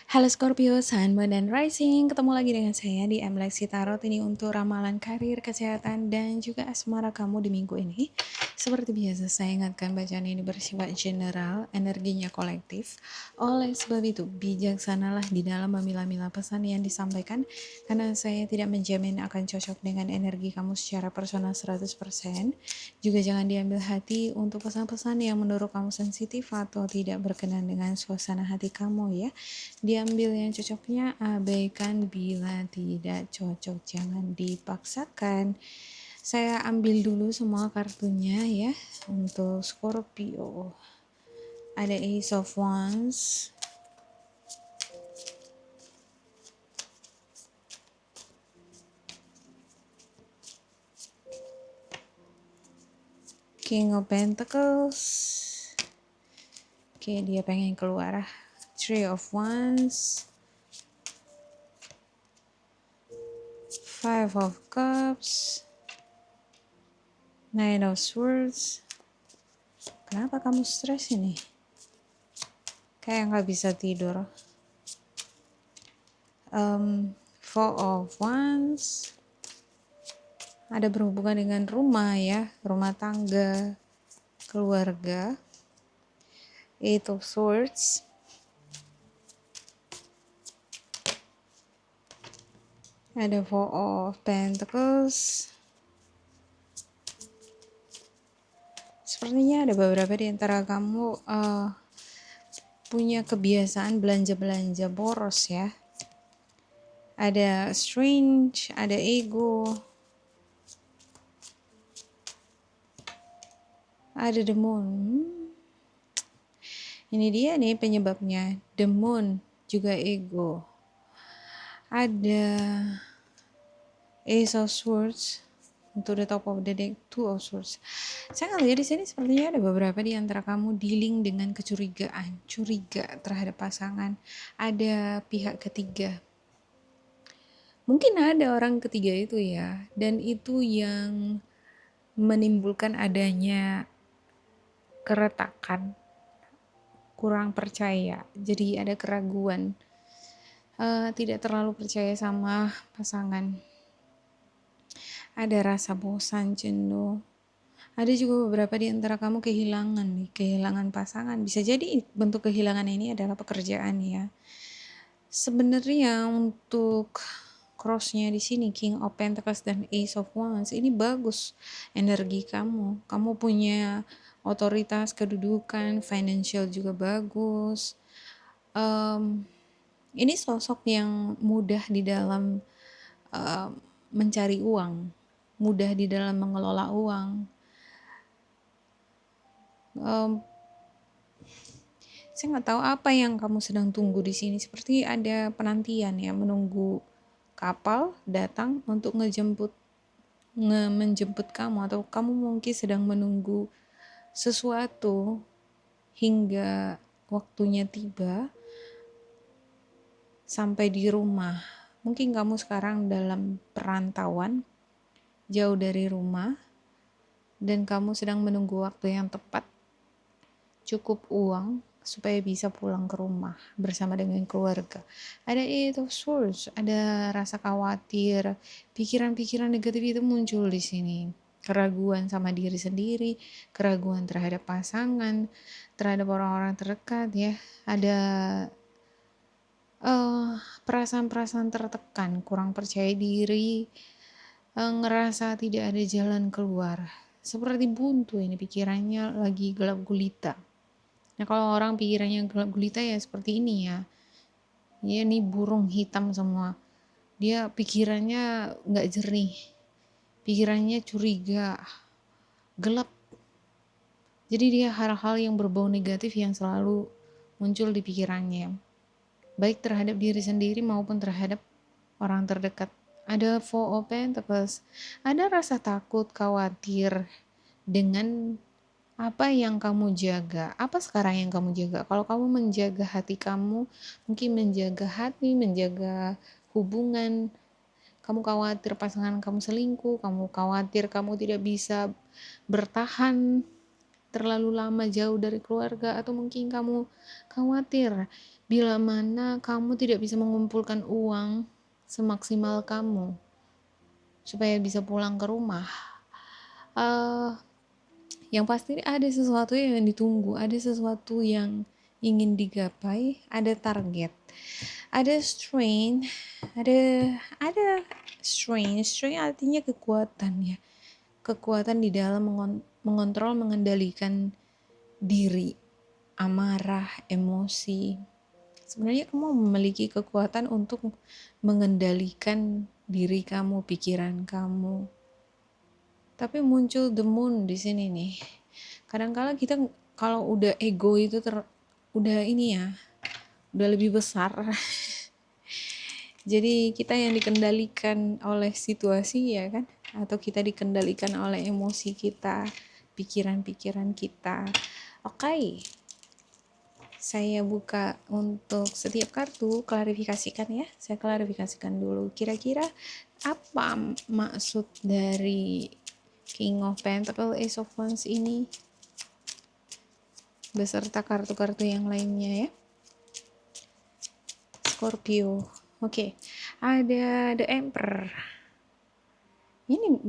Halo Scorpio, Sun, Moon, dan Rising. Ketemu lagi dengan saya di Lexi Tarot ini untuk ramalan karir, kesehatan, dan juga asmara kamu di minggu ini. Seperti biasa, saya ingatkan bacaan ini bersifat general, energinya kolektif. Oleh sebab itu, bijaksanalah di dalam memilah-milah pesan yang disampaikan, karena saya tidak menjamin akan cocok dengan energi kamu secara personal 100%. Juga jangan diambil hati untuk pesan-pesan yang menurut kamu sensitif atau tidak berkenan dengan suasana hati kamu ya. Diambil yang cocoknya, abaikan bila tidak cocok, jangan dipaksakan. Saya ambil dulu semua kartunya ya. Untuk Scorpio ada Ace of Wands, King of Pentacles. Oke, dia pengen keluar. Three of Wands, Five of Cups, Nine of Swords. Kenapa kamu stres ini? Kayak nggak bisa tidur. Four of Wands, ada berhubungan dengan rumah ya, rumah tangga, keluarga. Eight of Swords, ada Four of Pentacles. Sepertinya ada beberapa di antara kamu punya kebiasaan belanja-belanja boros ya. Ada Strange, ada Ego, ada The Moon. Ini dia nih penyebabnya, The Moon juga Ego. Ada Ace of Swords, untuk the top of the deck, Two of Swords. Saya ngelihat di sini sepertinya ada beberapa di antara kamu dealing dengan kecurigaan, curiga terhadap pasangan. Ada pihak ketiga. Mungkin ada orang ketiga itu ya, dan itu yang menimbulkan adanya keretakan, kurang percaya. Jadi ada keraguan, tidak terlalu percaya sama pasangan. Ada rasa bosan, jenuh. Ada juga beberapa di antara kamu kehilangan pasangan. Bisa jadi bentuk kehilangan ini adalah pekerjaan ya. Sebenarnya untuk crossnya di sini King of Pentacles dan Ace of Wands ini bagus energi kamu. Kamu punya otoritas, kedudukan, financial juga bagus. Ini sosok yang mudah di dalam mencari uang, mudah di dalam mengelola uang. Saya nggak tahu apa yang kamu sedang tunggu di sini. Seperti ada penantian ya, menunggu kapal datang untuk menjemput kamu, atau kamu mungkin sedang menunggu sesuatu hingga waktunya tiba sampai di rumah. Mungkin kamu sekarang dalam perantauan, jauh dari rumah, dan kamu sedang menunggu waktu yang tepat, cukup uang supaya bisa pulang ke rumah bersama dengan keluarga. Ada Eight of Swords, ada rasa khawatir, pikiran-pikiran negatif itu muncul di sini. Keraguan sama diri sendiri, keraguan terhadap pasangan, terhadap orang-orang terdekat ya. Ada perasaan-perasaan tertekan, kurang percaya diri, ngerasa tidak ada jalan keluar. Seperti buntu ini, pikirannya lagi gelap gulita. Nah, kalau orang pikirannya gelap gulita ya seperti ini ya. Ya ini burung hitam semua. Dia pikirannya nggak jernih. Pikirannya curiga, gelap. Jadi dia hal-hal yang berbau negatif yang selalu muncul di pikirannya. Baik terhadap diri sendiri maupun terhadap orang terdekat. Ada Four of Pentacles. Ada rasa takut, khawatir dengan apa yang kamu jaga. Apa sekarang yang kamu jaga? Kalau kamu menjaga hati kamu, mungkin menjaga hati, menjaga hubungan, kamu khawatir pasangan kamu selingkuh, kamu khawatir kamu tidak bisa bertahan terlalu lama jauh dari keluarga, atau mungkin kamu khawatir Bila mana kamu tidak bisa mengumpulkan uang semaksimal kamu supaya bisa pulang ke rumah, eh yang pasti ada sesuatu yang ditunggu, ada sesuatu yang ingin digapai, ada target, ada strain, ada strain artinya kekuatan ya, kekuatan di dalam mengontrol, mengendalikan diri, amarah, emosi. Sebenarnya kamu memiliki kekuatan untuk mengendalikan diri kamu, pikiran kamu. Tapi muncul the moon di sini nih. Kadang-kala kita kalau udah ego itu udah ini ya, udah lebih besar. Jadi kita yang dikendalikan oleh situasi ya kan, atau kita dikendalikan oleh emosi kita, pikiran-pikiran kita. Oke. Saya buka untuk setiap kartu, klarifikasikan ya. Saya klarifikasikan dulu. Kira-kira apa maksud dari King of Pentacles, Ace of Wands ini beserta kartu-kartu yang lainnya ya. Scorpio. Oke. Ada The Emperor. Ini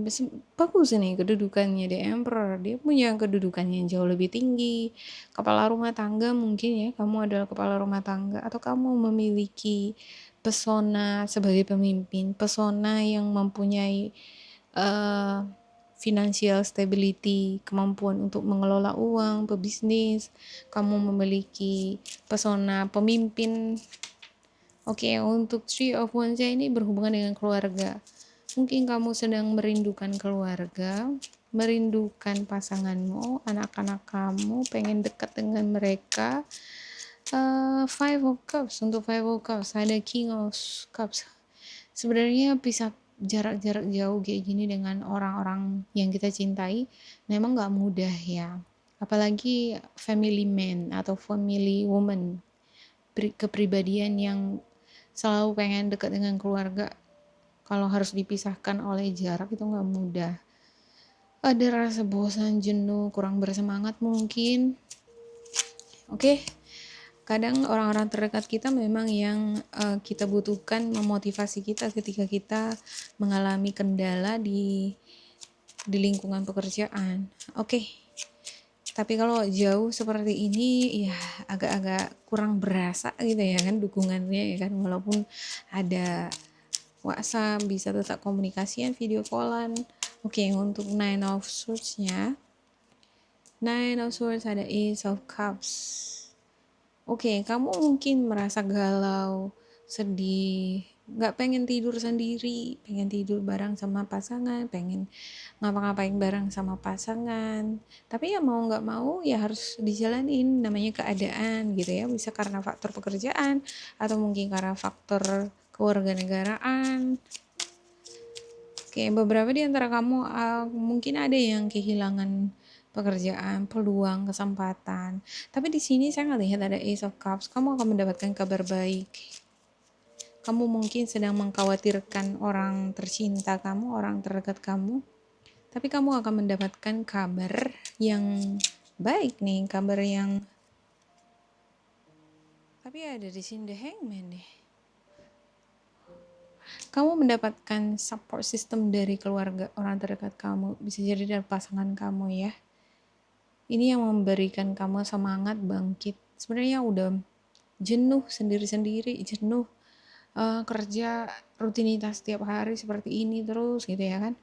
bagus nih kedudukannya The Emperor. Dia punya kedudukan yang jauh lebih tinggi. Kepala rumah tangga mungkin ya. Kamu adalah kepala rumah tangga. Atau kamu memiliki pesona sebagai pemimpin. Pesona yang mempunyai financial stability. Kemampuan untuk mengelola uang, pebisnis. Kamu memiliki pesona pemimpin. Oke, untuk Three of Wands ini berhubungan dengan keluarga. Mungkin kamu sedang merindukan keluarga, merindukan pasanganmu, anak-anak kamu, pengen dekat dengan mereka. Five of Cups, untuk Five of Cups ada King of Cups. Sebenarnya bisa jarak-jarak jauh kayak gini dengan orang-orang yang kita cintai memang gak mudah ya. Apalagi family man atau family woman, kepribadian yang selalu pengen dekat dengan keluarga. Kalau harus dipisahkan oleh jarak itu nggak mudah. Ada rasa bosan, jenuh, kurang bersemangat mungkin. Oke, kadang orang-orang terdekat kita memang yang kita butuhkan memotivasi kita ketika kita mengalami kendala di lingkungan pekerjaan. Oke, tapi kalau jauh seperti ini ya agak-agak kurang berasa gitu ya kan dukungannya ya kan, walaupun ada WhatsApp bisa tetap komunikasian, video callan. Oke, untuk Nine of Swords-nya. Nine of Swords ada Ace of Cups. Oke, kamu mungkin merasa galau, sedih, gak pengen tidur sendiri, pengen tidur bareng sama pasangan, pengen ngapa-ngapain bareng sama pasangan. Tapi ya mau gak mau ya harus dijalanin, namanya keadaan gitu ya. Bisa karena faktor pekerjaan, atau mungkin karena faktor kewarganegaraan. Oke, beberapa di antara kamu mungkin ada yang kehilangan pekerjaan, peluang, kesempatan. Tapi di sini saya ngelihat ada Ace of Cups. Kamu akan mendapatkan kabar baik. Kamu mungkin sedang mengkhawatirkan orang tercinta kamu, orang terdekat kamu. Tapi kamu akan mendapatkan kabar yang baik nih, kabar yang... Tapi ada di sini The Hangman deh. Kamu mendapatkan support system dari keluarga, orang terdekat kamu, bisa jadi dari pasangan kamu ya. Ini yang memberikan kamu semangat bangkit. Sebenarnya udah jenuh sendiri-sendiri, jenuh kerja rutinitas setiap hari seperti ini terus gitu ya kan.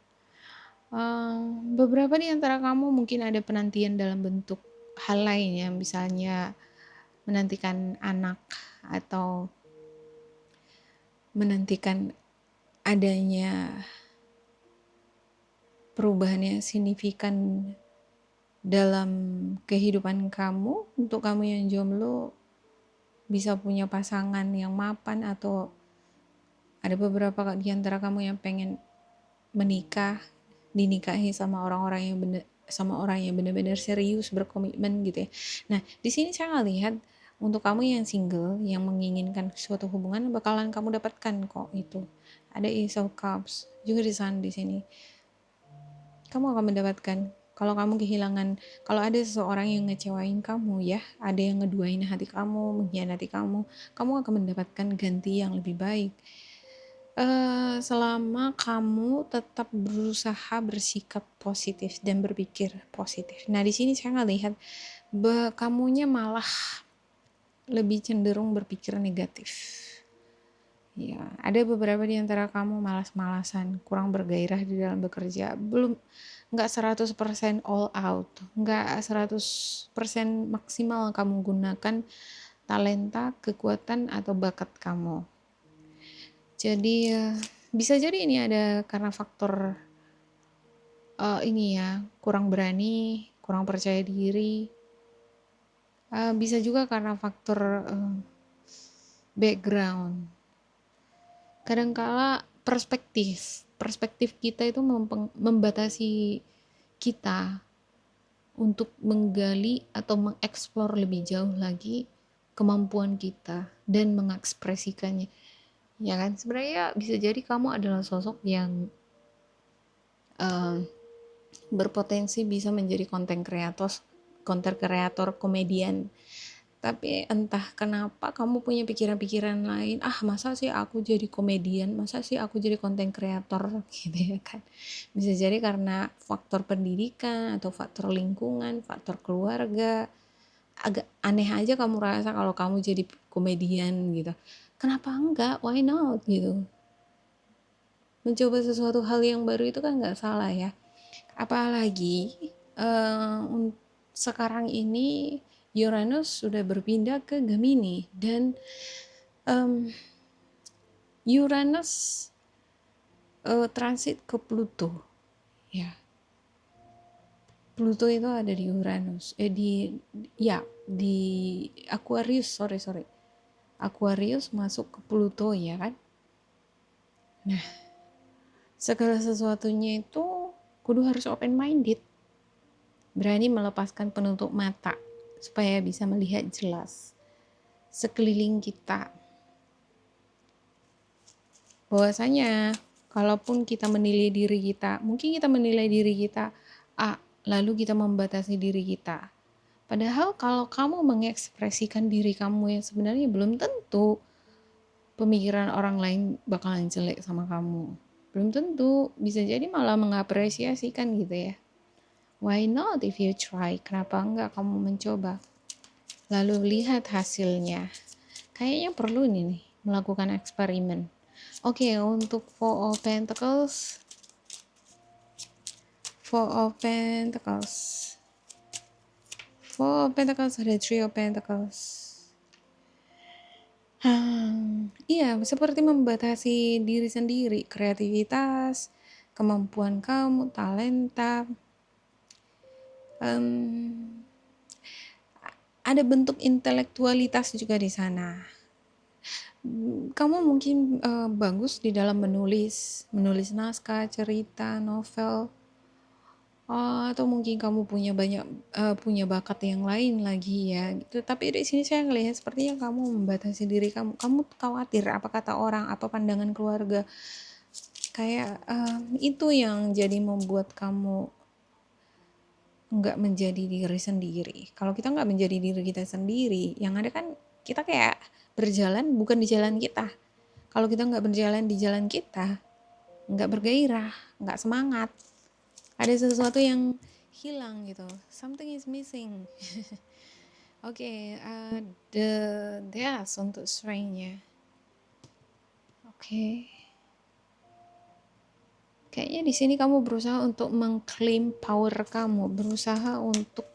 Beberapa di antara kamu mungkin ada penantian dalam bentuk hal lain ya, misalnya menantikan anak atau menantikan adanya perubahan yang signifikan dalam kehidupan kamu. Untuk kamu yang jomblo bisa punya pasangan yang mapan, atau ada beberapa di antara kamu yang pengen menikah, dinikahi sama orang-orang yang benar-benar serius, berkomitmen gitu ya. Nah, di sini saya lihat untuk kamu yang single, yang menginginkan suatu hubungan, bakalan kamu dapatkan kok itu. Ada Ace of Cups juga di sana di sini. Kamu akan mendapatkan Kalau kamu kehilangan, kalau ada seseorang yang ngecewain kamu ya, ada yang ngeduain hati kamu, mengkhianati kamu, kamu akan mendapatkan ganti yang lebih baik. Selama kamu tetap berusaha bersikap positif dan berpikir positif. Nah, di sini saya ngelihat kamunya malah lebih cenderung berpikir negatif. Ya, ada beberapa di antara kamu malas-malasan, kurang bergairah di dalam bekerja, nggak 100% all out, nggak 100% maksimal kamu gunakan talenta, kekuatan, atau bakat kamu. Jadi, bisa jadi ini ada karena faktor ini ya, kurang berani, kurang percaya diri. Bisa juga karena faktor background. Kadangkala perspektif kita itu membatasi kita untuk menggali atau mengeksplor lebih jauh lagi kemampuan kita dan mengekspresikannya. Ya kan, sebenarnya bisa jadi kamu adalah sosok yang uh, berpotensi bisa menjadi konten kreator komedian. Tapi entah kenapa kamu punya pikiran-pikiran lain, masa sih aku jadi komedian, masa sih aku jadi konten kreator gitu ya kan. Bisa jadi karena faktor pendidikan atau faktor lingkungan, faktor keluarga. Agak aneh aja kamu rasa kalau kamu jadi komedian gitu. Kenapa enggak? Why not gitu. Mencoba sesuatu hal yang baru itu kan nggak salah ya. Apalagi sekarang ini Uranus sudah berpindah ke Gemini dan Uranus transit ke Pluto. Ya, Pluto itu ada di Uranus. Di Aquarius, sorry. Aquarius masuk ke Pluto ya kan. Nah, segala sesuatunya itu kudu harus open minded. Berani melepaskan penutup mata supaya bisa melihat jelas sekeliling kita. Bahwasanya kalaupun kita menilai diri kita, mungkin kita menilai diri kita lalu kita membatasi diri kita. Padahal kalau kamu mengekspresikan diri kamu yang sebenarnya belum tentu pemikiran orang lain bakalan jelek sama kamu. Belum tentu, bisa jadi malah mengapresiasikan gitu ya. Why not if you try? Kenapa enggak kamu mencoba? Lalu lihat hasilnya. Kayaknya perlu nih melakukan eksperimen. Oke, untuk Four of Pentacles. Four of Pentacles ada Three of Pentacles. Iya, seperti membatasi diri sendiri, kreativitas, kemampuan kamu, talenta. Ada bentuk intelektualitas juga di sana. Kamu mungkin bagus di dalam menulis naskah, cerita, novel, atau mungkin kamu punya bakat yang lain lagi ya gitu. Tapi di sini saya ngelihat sepertinya kamu membatasi diri kamu. Kamu khawatir apa kata orang, apa pandangan keluarga. Kayak itu yang jadi membuat kamu nggak menjadi diri sendiri. Kalau kita nggak menjadi diri kita sendiri, yang ada kan kita kayak berjalan bukan di jalan kita. Kalau kita nggak berjalan di jalan kita, nggak bergairah, nggak semangat, ada sesuatu yang hilang gitu, something is missing. Oke, the Death untuk strength-nya. Oke. Kayaknya di sini kamu berusaha untuk mengklaim power kamu, berusaha untuk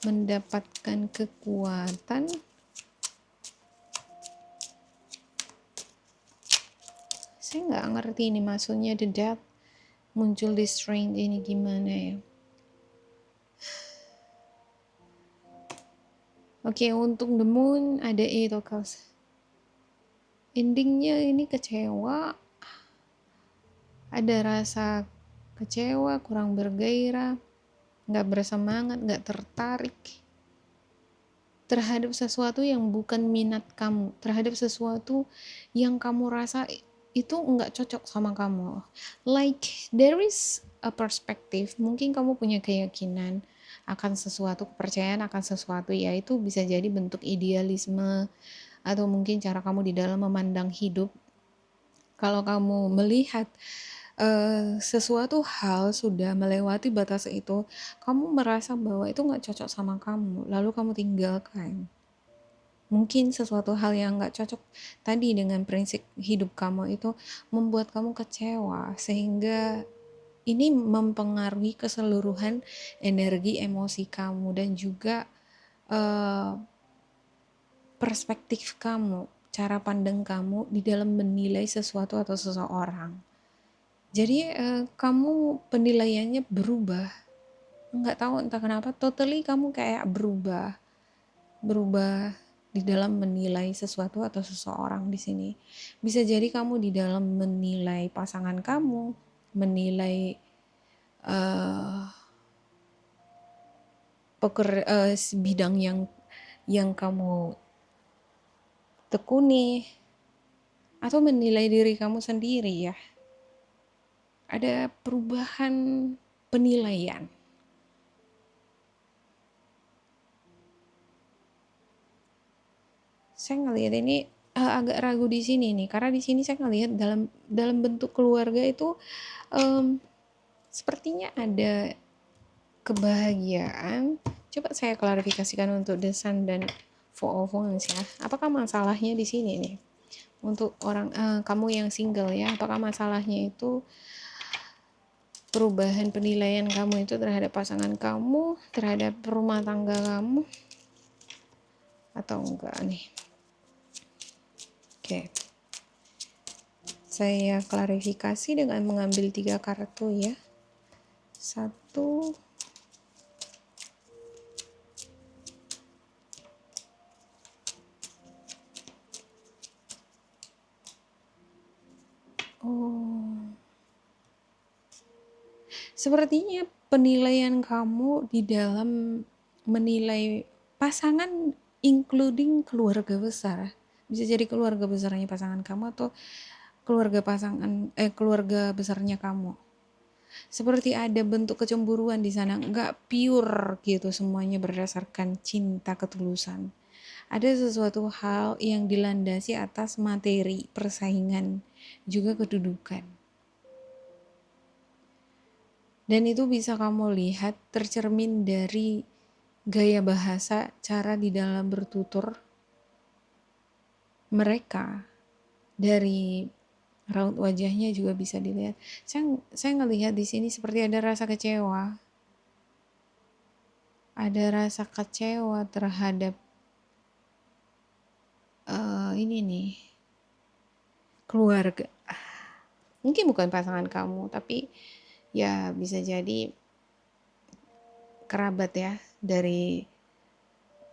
mendapatkan kekuatan. Saya nggak ngerti ini maksudnya the Death muncul di strength ini gimana ya. Oke, untuk the Moon ada 8 of Cups. Endingnya ini kecewa, ada rasa kecewa, kurang bergairah, gak bersemangat, gak tertarik terhadap sesuatu yang bukan minat kamu, terhadap sesuatu yang kamu rasa itu nggak cocok sama kamu. Like there is a perspective, mungkin kamu punya keyakinan akan sesuatu, kepercayaan akan sesuatu, ya itu bisa jadi bentuk idealisme atau mungkin cara kamu di dalam memandang hidup. Kalau kamu melihat sesuatu hal sudah melewati batas itu, kamu merasa bahwa itu nggak cocok sama kamu, lalu kamu tinggalkan. Mungkin sesuatu hal yang nggak cocok tadi dengan prinsip hidup kamu itu membuat kamu kecewa, sehingga ini mempengaruhi keseluruhan energi emosi kamu dan juga eh, perspektif kamu, cara pandang kamu di dalam menilai sesuatu atau seseorang. Jadi kamu penilaiannya berubah, nggak tahu entah kenapa, totally kamu kayak berubah di dalam menilai sesuatu atau seseorang di sini. Bisa jadi kamu di dalam menilai pasangan kamu, menilai uh, bidang yang kamu tekuni, atau menilai diri kamu sendiri ya. Ada perubahan penilaian. Saya ngelihat ini agak ragu di sini nih, karena di sini saya ngelihat dalam bentuk keluarga itu sepertinya ada kebahagiaan. Coba saya klarifikasikan untuk The Sun dan Four of Wands ya. Apakah masalahnya di sini nih? Untuk orang kamu yang single ya, apakah masalahnya itu perubahan penilaian kamu itu terhadap pasangan kamu, terhadap rumah tangga kamu, atau enggak nih? Oke. Saya klarifikasi dengan mengambil 3 kartu ya. 1, oh, sepertinya penilaian kamu di dalam menilai pasangan including keluarga besar. Bisa jadi keluarga besarnya pasangan kamu atau keluarga besarnya kamu. Seperti ada bentuk kecemburuan di sana, nggak pure gitu semuanya berdasarkan cinta ketulusan. Ada sesuatu hal yang dilandasi atas materi, persaingan, juga kedudukan. Dan itu bisa kamu lihat tercermin dari gaya bahasa, cara di dalam bertutur mereka, dari raut wajahnya juga bisa dilihat. Saya ngelihat di sini seperti ada rasa kecewa. Ada rasa kecewa terhadap ini nih, keluarga. Mungkin bukan pasangan kamu, tapi ya bisa jadi kerabat ya, dari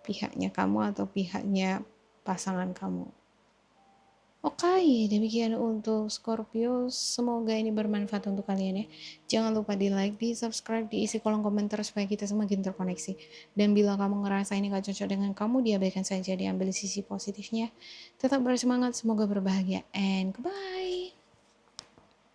pihaknya kamu atau pihaknya pasangan kamu. Oke, demikian untuk Scorpio. Semoga ini bermanfaat untuk kalian ya. Jangan lupa di like, di subscribe, diisi kolom komentar supaya kita semakin terkoneksi. Dan bila kamu ngerasa ini gak cocok dengan kamu, diabaikan saja, diambil sisi positifnya. Tetap bersemangat, semoga berbahagia, and goodbye.